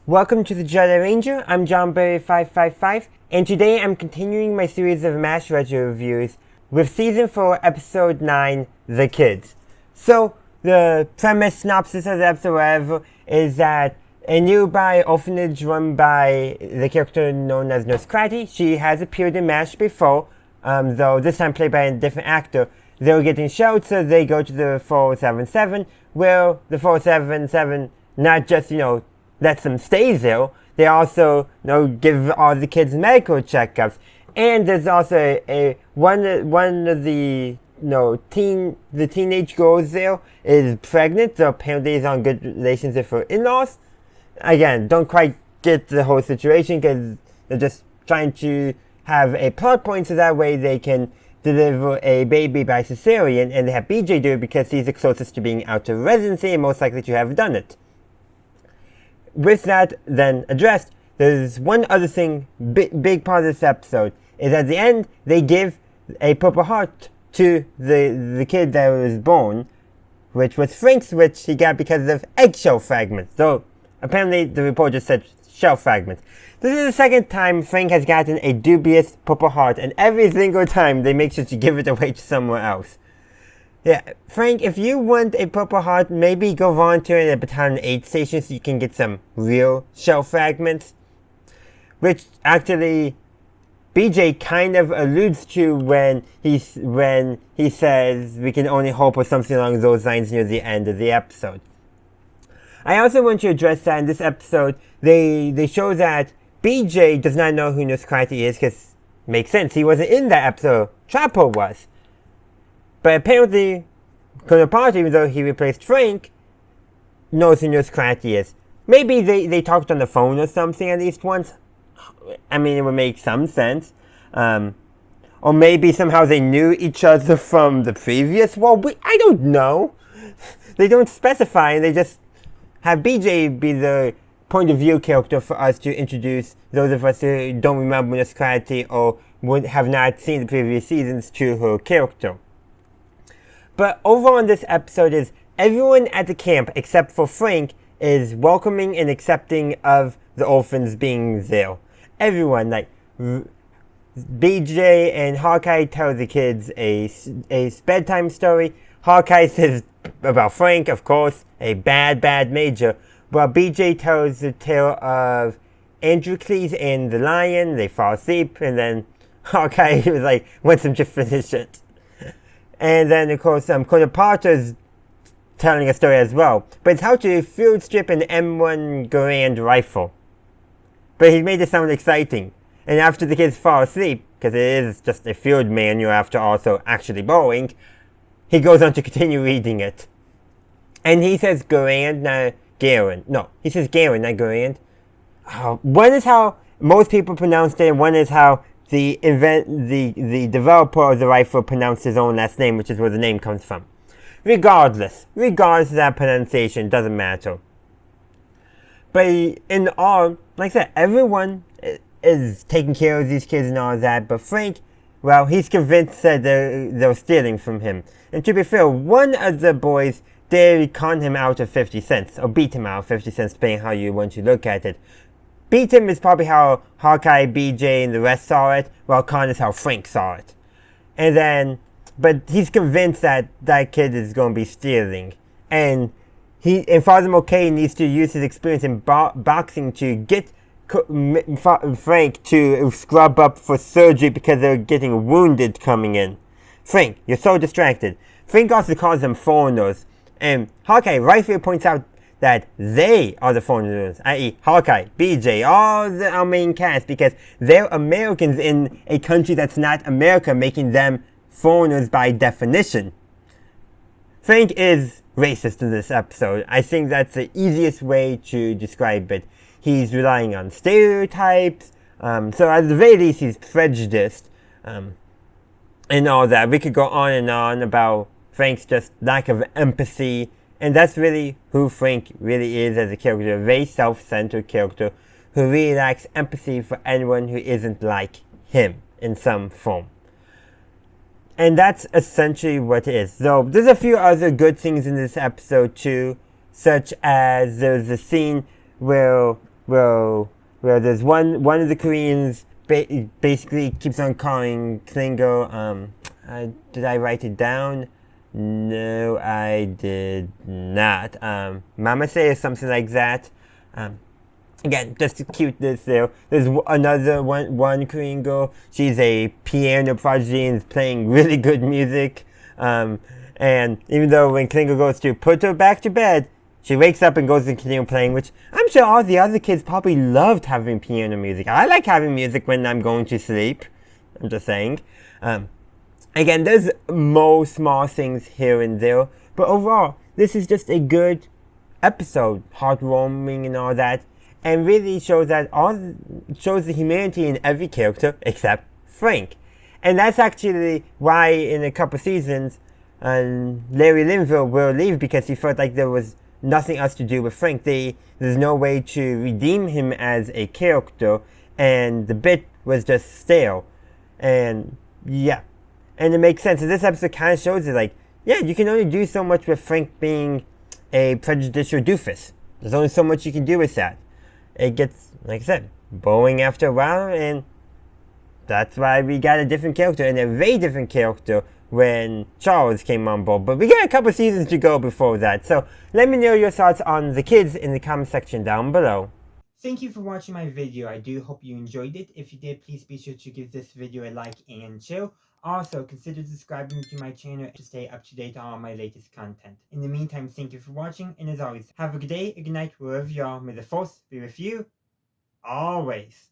Welcome to the Jedi Ranger. I'm JohnBerry555, and today I'm continuing my series of Mash Retro reviews with Season 4, Episode 9, The Kids. So, the premise, synopsis of the episode, whatever, is that a nearby orphanage run by the character known as Nurse Cratty. She has appeared in MASH before, though this time played by a different actor. They were getting shelled, so they go to the 477, where the 477 not just, lets them stay there, they also, give all the kids medical checkups. And there's also one of the, the teenage girls there is pregnant, so apparently is on good relations with her in-laws. Again, don't quite get the whole situation because they're just trying to have a plot point so that way they can deliver a baby by cesarean, and they have BJ do it because he's the closest to being out of residency and most likely to have done it. With that then addressed, there's one other thing, big part of this episode, is at the end they give a Purple Heart to the kid that was born, which was Frank's, which he got because of eggshell fragments. So apparently the report just said shell fragments. This is the second time Frank has gotten a dubious Purple Heart, and every single time they make sure to give it away to somewhere else. Yeah, Frank, if you want a Purple Heart, maybe go volunteer at a Battalion 8 station so you can get some real shell fragments. Which actually BJ kind of alludes to when he says we can only hope or something along those lines near the end of the episode. I also want to address that in this episode, they show that BJ does not know who Nurse Cratty is, because makes sense, he wasn't in that episode, Trapper was. But apparently, Colonel Potter, even though he replaced Frank, knows who Nurse Cratty is. Maybe they talked on the phone or something at least once. I mean, it would make some sense. Or maybe somehow they knew each other from the previous war. I don't know. They don't specify, and they just have BJ be the point of view character for us to introduce those of us who don't remember Nurse Cratty or would have not seen the previous seasons to her character. But overall in this episode is everyone at the camp except for Frank is welcoming and accepting of the orphans being there. Everyone, like BJ and Hawkeye tell the kids a bedtime story. Hawkeye says about Frank, of course, a bad major. While BJ tells the tale of Androcles and the lion, they fall asleep, and then Hawkeye was like, wants them to finish it. And then, of course, Colonel Potter's telling a story as well. But it's how to field strip an M1 Garand rifle. But he made it sound exciting. And after the kids fall asleep, because it is just a field manual after also actually borrowing, he goes on to continue reading it. And he says Garand, not Garand. No, he says Garand, not Garand. One is how most people pronounced it, and one is how the developer of the rifle pronounced his own last name, which is where the name comes from. Regardless of that pronunciation, doesn't matter. But in all, like I said, everyone is taking care of these kids and all that, but Frank, well, he's convinced that they're stealing from him. And to be fair, one of the boys did con him out of 50 cents, or beat him out of 50 cents, depending how you want to look at it. Beat him is probably how Hawkeye, BJ, and the rest saw it, while con is how Frank saw it. And then, but he's convinced that that kid is going to be stealing. And Father Mulcahy needs to use his experience in boxing to get Frank to scrub up for surgery because they're getting wounded coming in. Frank, you're so distracted. Frank also calls them foreigners. And Hawkeye rightfully points out that they are the foreigners, i.e. Hawkeye, BJ, all our main cast, because they're Americans in a country that's not America, making them foreigners by definition. Frank is racist in this episode. I think that's the easiest way to describe it. He's relying on stereotypes, so at the very least he's prejudiced, and all that. We could go on and on about Frank's just lack of empathy, and that's really who Frank really is as a character, a very self-centered character who really lacks empathy for anyone who isn't like him in some form. And that's essentially what it is. So there's a few other good things in this episode too, such as there's a scene where where there's one of the Koreans basically keeps on calling Klingo. Did I write it down? No, I did not. Mama say or something like that. Again, just to cute this there. There's another one Korean girl. She's a piano prodigy and is playing really good music. And even though when Klingo goes to put her back to bed, she wakes up and goes to continue playing, which I'm sure all the other kids probably loved having piano music. I like having music when I'm going to sleep. I'm just saying. Again, there's more small things here and there, but overall, this is just a good episode, heartwarming and all that, and really shows shows the humanity in every character except Frank. And that's actually why in a couple seasons, Larry Linville will leave, because he felt like there was nothing else to do with Frank. There's no way to redeem him as a character, and the bit was just stale. And yeah. And it makes sense. And this episode kind of shows it, like, yeah, you can only do so much with Frank being a prejudicial doofus. There's only so much you can do with that. It gets, like I said, boring after a while, and that's why we got a different character, and a very different character when Charles came on board. But we got a couple seasons to go before that. So let me know your thoughts on the kids in the comment section down below. Thank you for watching my video. I do hope you enjoyed it. If you did, please be sure to give this video a like and share. Also, consider subscribing to my channel to stay up to date on all my latest content. In the meantime, thank you for watching, and as always, have a good day, a good night, wherever you are. May the force be with you, always.